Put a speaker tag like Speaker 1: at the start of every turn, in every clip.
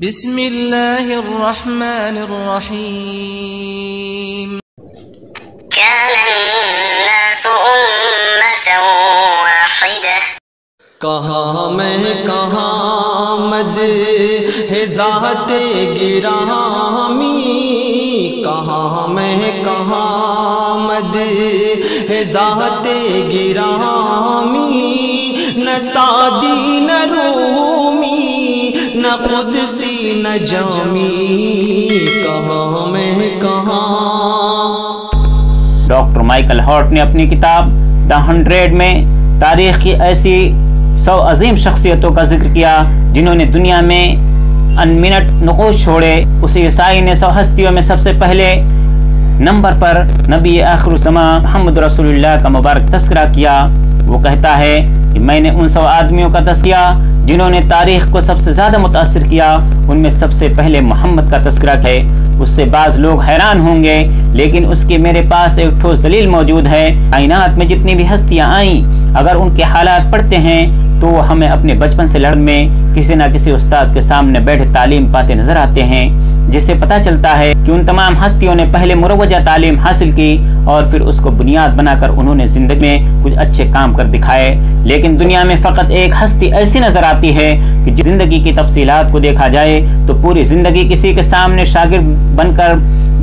Speaker 1: بسم اللہ الرحمن الرحیم.
Speaker 2: كان الناس أمة واحدة.
Speaker 3: کہاں میں کہاں مد ہے ذات گرامی، کہاں میں کہاں مد ہے ذات گرامی، نہ سعدی نہ رومی نہ قدسی نہ جامی، کہاں میں کہاں.
Speaker 4: ڈاکٹر مائیکل ہارٹ نے اپنی کتاب دا 100 میں تاریخ کی ایسی 100 عظیم شخصیتوں کا ذکر کیا جنہوں نے دنیا میں ان منٹ نقوش چھوڑے. اس عیسائی نے 100 ہستیوں میں سب سے پہلے نمبر پر نبی آخر الزماں محمد رسول اللہ کا مبارک تذکرہ کیا. وہ کہتا ہے کہ میں نے ان 100 آدمیوں کا تذکرہ جنہوں نے تاریخ کو سب سے زیادہ متاثر کیا، ان میں سب سے پہلے محمد کا تذکرہ ہے. اس سے بعض لوگ حیران ہوں گے، لیکن اس کی میرے پاس ایک ٹھوس دلیل موجود ہے. کائنات میں جتنی بھی ہستیاں آئیں، اگر ان کے حالات پڑھتے ہیں تو ہمیں اپنے بچپن سے لڑن میں کسی نہ کسی استاد کے سامنے بیٹھے تعلیم پاتے نظر آتے ہیں، جس سے پتہ چلتا ہے کہ ان تمام ہستیوں نے پہلے مروجہ تعلیم حاصل کی اور پھر اس کو بنیاد بنا کر انہوں نے زندگی میں کچھ اچھے کام کر دکھائے. لیکن دنیا میں فقط ایک ہستی ایسی نظر آتی ہے کہ جس زندگی کی تفصیلات کو دیکھا جائے تو پوری زندگی کسی کے سامنے شاگرد بن کر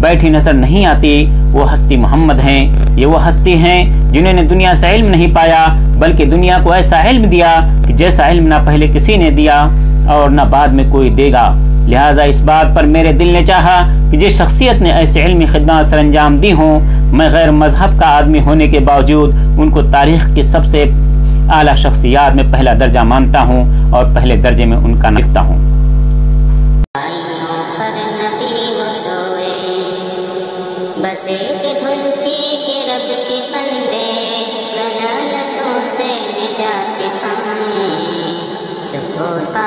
Speaker 4: بیٹھی نظر نہیں آتی. وہ ہستی محمد ہیں. یہ وہ ہستی ہیں جنہوں نے دنیا سے علم نہیں پایا، بلکہ دنیا کو ایسا علم دیا کہ جیسا علم نہ پہلے کسی نے دیا اور نہ بعد میں کوئی دے گا. لہٰذا اس بات پر میرے دل نے چاہا کہ جس شخصیت نے ایسے علمی خدمات سر انجام دی ہوں، میں غیر مذہب کا آدمی ہونے کے باوجود ان کو تاریخ کی سب سے اعلیٰ شخصیات میں پہلا درجہ مانتا ہوں اور پہلے درجے میں ان کا لکھتا ہوں.
Speaker 2: بس ایک دھن تھی کہ رب کے بندے ضلالتوں سے نجات پائیں. سکوت